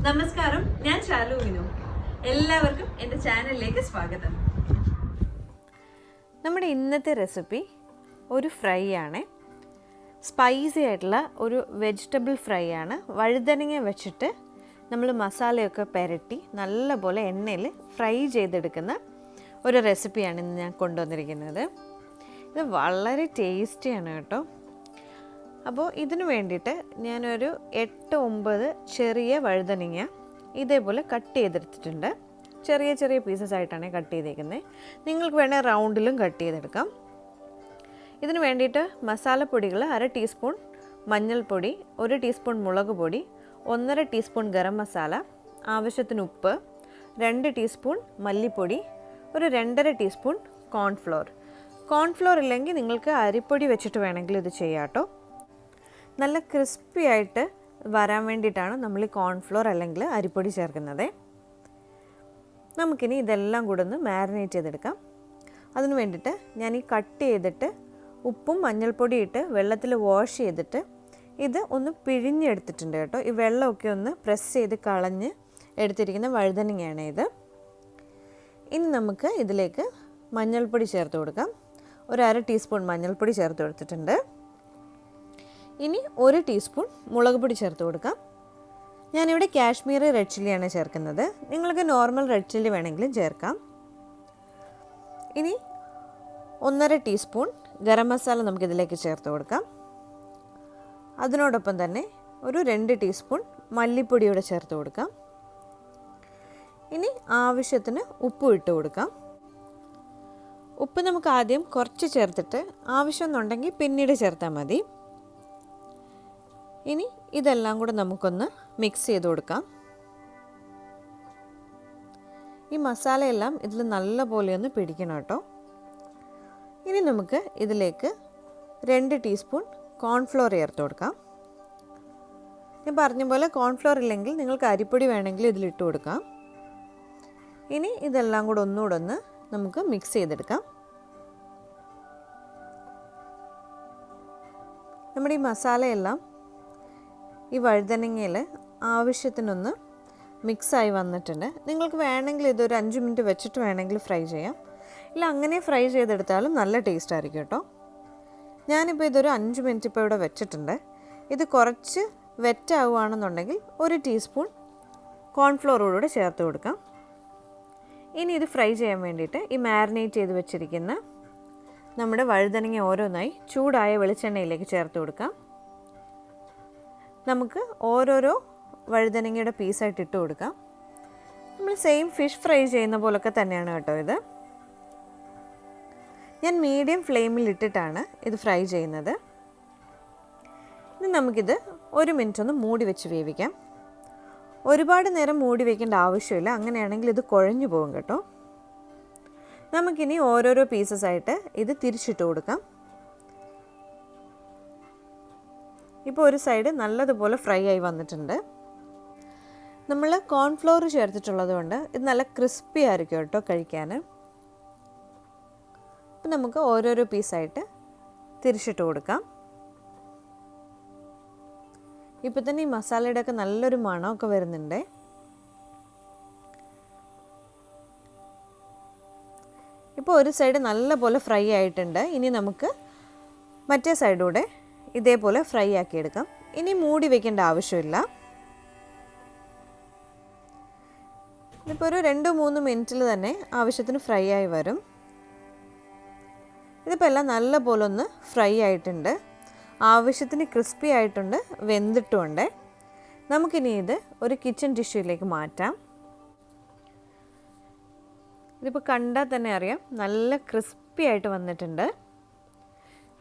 നമസ്കാരം, ഞാൻ ശാലു വിനു. എല്ലാവർക്കും എൻ്റെ ചാനലിലേക്ക് സ്വാഗതം. നമ്മുടെ ഇന്നത്തെ റെസിപ്പി ഒരു ഫ്രൈ ആണ്. സ്പൈസി ആയിട്ടുള്ള ഒരു വെജിറ്റബിൾ ഫ്രൈ ആണ്. വഴുതനങ്ങ വെച്ചിട്ട് നമ്മൾ മസാലയൊക്കെ പുരട്ടി നല്ലപോലെ എണ്ണയിൽ ഫ്രൈ ചെയ്തെടുക്കുന്ന ഒരു റെസിപ്പിയാണ് ഇന്ന് ഞാൻ കൊണ്ടുവന്നിരിക്കുന്നത്. ഇത് വളരെ ടേസ്റ്റിയാണ് കേട്ടോ. അപ്പോൾ ഇതിന് വേണ്ടിയിട്ട് ഞാനൊരു 8-9 ചെറിയ വഴുതനങ്ങ ഇതേപോലെ കട്ട് ചെയ്തെടുത്തിട്ടുണ്ട്. ചെറിയ ചെറിയ പീസസ് ആയിട്ടാണ് കട്ട് ചെയ്തേക്കുന്നത്. നിങ്ങൾക്ക് വേണേൽ റൗണ്ടിലും കട്ട് ചെയ്തെടുക്കാം. ഇതിന് വേണ്ടിയിട്ട് മസാലപ്പൊടികൾ 1/2 ടീസ്പൂൺ മഞ്ഞൾപ്പൊടി, 1 ടീസ്പൂൺ മുളക് പൊടി, 1.5 ടീസ്പൂൺ ഗരം മസാല, ആവശ്യത്തിന് ഉപ്പ്, 2 ടീസ്പൂൺ മല്ലിപ്പൊടി, ഒരു 2.5 ടീസ്പൂൺ കോൺഫ്ലോർ ഇല്ലെങ്കിൽ നിങ്ങൾക്ക് അരിപ്പൊടി വെച്ചിട്ട് വേണമെങ്കിൽ ഇത് ചെയ്യാം കേട്ടോ. നല്ല ക്രിസ്പി ആയിട്ട് വരാൻ വേണ്ടിയിട്ടാണ് നമ്മൾ ഈ കോൺഫ്ലോർ അല്ലെങ്കിൽ അരിപ്പൊടി ചേർക്കുന്നത്. നമുക്കിനി ഇതെല്ലാം കൂടെ ഒന്ന് മാരിനേറ്റ് ചെയ്തെടുക്കാം. അതിന് വേണ്ടിയിട്ട് ഞാൻ ഈ കട്ട് ചെയ്തിട്ട് ഉപ്പും മഞ്ഞൾപ്പൊടി ഇട്ട് വെള്ളത്തിൽ വാഷ് ചെയ്തിട്ട് ഇത് ഒന്ന് പിഴിഞ്ഞെടുത്തിട്ടുണ്ട് കേട്ടോ. ഈ വെള്ളമൊക്കെ ഒന്ന് പ്രസ് ചെയ്ത് കളഞ്ഞ് എടുത്തിരിക്കുന്ന വഴുതനങ്ങയാണ് ഇത്. ഇനി നമുക്ക് ഇതിലേക്ക് മഞ്ഞൾപ്പൊടി ചേർത്ത് കൊടുക്കാം. ഒരു 1/2 ടീസ്പൂൺ മഞ്ഞൾപ്പൊടി ചേർത്ത് കൊടുത്തിട്ടുണ്ട്. ഇനി 1 ടീസ്പൂൺ മുളക് പൊടി ചേർത്ത് കൊടുക്കാം. ഞാനിവിടെ കാശ്മീരി റെഡ് ചില്ലിയാണ് ചേർക്കുന്നത്. നിങ്ങൾക്ക് നോർമൽ റെഡ് ചില്ലി വേണമെങ്കിലും ചേർക്കാം. ഇനി 1.5 ടീസ്പൂൺ ഗരം മസാല നമുക്കിതിലേക്ക് ചേർത്ത് കൊടുക്കാം. അതിനോടൊപ്പം തന്നെ ഒരു 2 ടീസ്പൂൺ മല്ലിപ്പൊടിയോടെ ചേർത്ത് കൊടുക്കാം. ഇനി ആവശ്യത്തിന് ഉപ്പ് ഇട്ട് കൊടുക്കാം. ഉപ്പ് നമുക്ക് ആദ്യം കുറച്ച് ചേർത്തിട്ട് ആവശ്യമെന്നുണ്ടെങ്കിൽ പിന്നീട് ചേർത്താൽ മതി. ഇനി ഇതെല്ലാം കൂടെ നമുക്കൊന്ന് മിക്സ് ചെയ്ത് കൊടുക്കാം. ഈ മസാലയെല്ലാം ഇതിൽ നല്ലപോലെ ഒന്ന് പിടിക്കണം കേട്ടോ. ഇനി നമുക്ക് ഇതിലേക്ക് 2 ടീസ്പൂൺ കോൺഫ്ലോർ ചേർത്ത് കൊടുക്കാം. ഞാൻ പറഞ്ഞ പോലെ കോൺഫ്ലോർ ഇല്ലെങ്കിൽ നിങ്ങൾക്ക് അരിപ്പൊടി വേണമെങ്കിൽ ഇതിലിട്ട് കൊടുക്കാം. ഇനി ഇതെല്ലാം കൂടെ ഒന്നുകൂടെ ഒന്ന് നമുക്ക് മിക്സ് ചെയ്തെടുക്കാം. നമ്മുടെ ഈ മസാലയെല്ലാം ഈ വഴുതനങ്ങയിൽ ആവശ്യത്തിനൊന്ന് മിക്സായി വന്നിട്ടുണ്ട്. നിങ്ങൾക്ക് വേണമെങ്കിൽ ഇതൊരു 5 മിനിറ്റ് വെച്ചിട്ട് വേണമെങ്കിൽ ഫ്രൈ ചെയ്യാം. ഇല്ല അങ്ങനെ ഫ്രൈ ചെയ്തെടുത്താലും നല്ല ടേസ്റ്റ് ആയിരിക്കും കേട്ടോ. ഞാനിപ്പോൾ ഇതൊരു 5 മിനിറ്റ് ഇപ്പോൾ ഇവിടെ വെച്ചിട്ടുണ്ട്. ഇത് കുറച്ച് വെറ്റാവുകയാണെന്നുണ്ടെങ്കിൽ 1 ടീസ്പൂൺ കോൺഫ്ലോറോടുകൂടെ ചേർത്ത് കൊടുക്കാം. ഇനി ഇത് ഫ്രൈ ചെയ്യാൻ വേണ്ടിയിട്ട് ഈ മാരിനേറ്റ് ചെയ്ത് വെച്ചിരിക്കുന്ന നമ്മുടെ വഴുതനങ്ങ ഓരോന്നായി ചൂടായ വെളിച്ചെണ്ണയിലേക്ക് ചേർത്ത് കൊടുക്കാം. നമുക്ക് ഓരോരോ വഴുതനങ്ങയുടെ പീസായിട്ട് ഇട്ട് കൊടുക്കാം. നമ്മൾ സെയിം ഫിഷ് ഫ്രൈ ചെയ്യുന്ന പോലൊക്കെ തന്നെയാണ് കേട്ടോ ഇത്. ഞാൻ മീഡിയം ഫ്ലെയിമിൽ ഇട്ടിട്ടാണ് ഇത് ഫ്രൈ ചെയ്യുന്നത്. ഇനി നമുക്കിത് 1 മിനിറ്റ് ഒന്ന് മൂടി വെച്ച് വേവിക്കാം. ഒരുപാട് നേരം മൂടി വയ്ക്കേണ്ട ആവശ്യമില്ല, അങ്ങനെയാണെങ്കിൽ ഇത് കുഴഞ്ഞു പോകും കേട്ടോ. നമുക്കിനി ഓരോരോ പീസസ് ആയിട്ട് ഇത് തിരിച്ചിട്ട് കൊടുക്കാം. ഇപ്പോൾ ഒരു സൈഡ് നല്ലതുപോലെ ഫ്രൈ ആയി വന്നിട്ടുണ്ട്. നമ്മൾ കോൺഫ്ലോർ ചേർത്തിട്ടുള്ളത് കൊണ്ട് ഇത് നല്ല ക്രിസ്പി ആയിരിക്കും കേട്ടോ കഴിക്കാൻ. അപ്പം നമുക്ക് ഓരോരോ പീസായിട്ട് തിരിച്ചിട്ട് കൊടുക്കാം. ഇപ്പോൾ തന്നെ ഈ മസാലയുടെ ഒക്കെ നല്ലൊരു മണമൊക്കെ വരുന്നുണ്ട്. ഇപ്പോൾ ഒരു സൈഡ് നല്ലപോലെ ഫ്രൈ ആയിട്ടുണ്ട്. ഇനി നമുക്ക് മറ്റേ സൈഡൂടെ ഇതേപോലെ ഫ്രൈ ആക്കിയെടുക്കാം. ഇനി മൂടി വയ്ക്കേണ്ട ആവശ്യമില്ല. ഇതിപ്പോൾ ഒരു 2-3 മിനിറ്റിൽ തന്നെ ആവശ്യത്തിന് ഫ്രൈ ആയി വരും. ഇതിപ്പോൾ എല്ലാം നല്ലപോലെ ഒന്ന് ഫ്രൈ ആയിട്ടുണ്ട്. ആവശ്യത്തിന് ക്രിസ്പി ആയിട്ടുണ്ട്, വെന്തിട്ടുമുണ്ട്. നമുക്കിനി ഇത് ഒരു കിച്ചൺ ടിഷ്യൂയിലേക്ക് മാറ്റാം. ഇതിപ്പോൾ കണ്ടാൽ തന്നെ അറിയാം നല്ല ക്രിസ്പി ആയിട്ട് വന്നിട്ടുണ്ട്.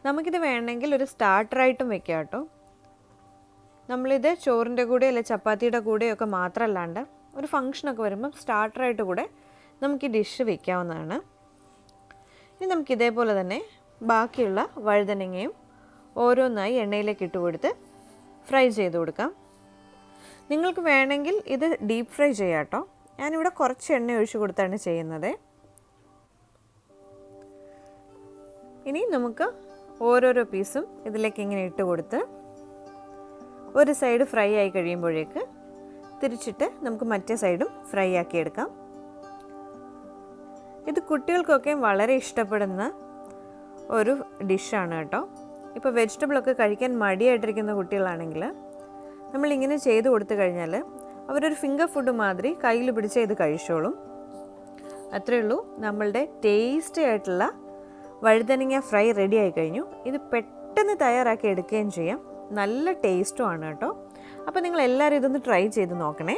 നമുക്കിത് വേണമെങ്കിൽ ഒരു സ്റ്റാർട്ടറായിട്ടും വെക്കാം കേട്ടോ. നമ്മളിത് ചോറിൻ്റെ കൂടെ അല്ലെ ചപ്പാത്തിയുടെ കൂടെയൊക്കെ മാത്രമല്ലാണ്ട് ഒരു ഫങ്ഷനൊക്കെ വരുമ്പം സ്റ്റാർട്ടറായിട്ട് കൂടെ നമുക്ക് ഈ ഡിഷ് വെക്കാവുന്നതാണ്. ഇനി നമുക്കിതേപോലെ തന്നെ ബാക്കിയുള്ള വഴുതനങ്ങയും ഓരോന്നായി എണ്ണയിലേക്ക് ഇട്ട് കൊടുത്ത് ഫ്രൈ ചെയ്ത് കൊടുക്കാം. നിങ്ങൾക്ക് വേണമെങ്കിൽ ഇത് ഡീപ്പ് ഫ്രൈ ചെയ്യാം കേട്ടോ. ഞാനിവിടെ കുറച്ച് എണ്ണ ഒഴിച്ച് കൊടുത്താണ് ചെയ്യുന്നത്. ഇനി നമുക്ക് ഓരോരോ പീസും ഇതിലേക്ക് ഇങ്ങനെ ഇട്ട് കൊടുത്ത് ഒരു സൈഡ് ഫ്രൈ ആയി കഴിയുമ്പോഴേക്ക് തിരിച്ചിട്ട് നമുക്ക് മറ്റേ സൈഡും ഫ്രൈ ആക്കി എടുക്കാം. ഇത് കുട്ടികൾക്കൊക്കെ വളരെ ഇഷ്ടപ്പെടുന്ന ഒരു ഡിഷാണ് കേട്ടോ. ഇപ്പോൾ വെജിറ്റബിളൊക്കെ കഴിക്കാൻ മടിയായിട്ടിരിക്കുന്ന കുട്ടികളാണെങ്കിൽ നമ്മളിങ്ങനെ ചെയ്ത് കൊടുത്തു കഴിഞ്ഞാൽ അവരൊരു ഫിംഗർ ഫുഡ് മാതിരി കയ്യിൽ പിടിച്ച് ഇത് കഴിച്ചോളും. അത്രയേ ഉള്ളൂ, നമ്മളുടെ ടേസ്റ്റി ആയിട്ടുള്ള വഴുതനങ്ങ ഫ്രൈ റെഡി ആയി കഴിഞ്ഞു. ഇത് പെട്ടെന്ന് തയ്യാറാക്കി എടുക്കുകയും ചെയ്യാം, നല്ല ടേസ്റ്റും ആണ് കേട്ടോ. അപ്പോൾ നിങ്ങൾ എല്ലാവരും ഇതൊന്ന് ട്രൈ ചെയ്ത് നോക്കണേ.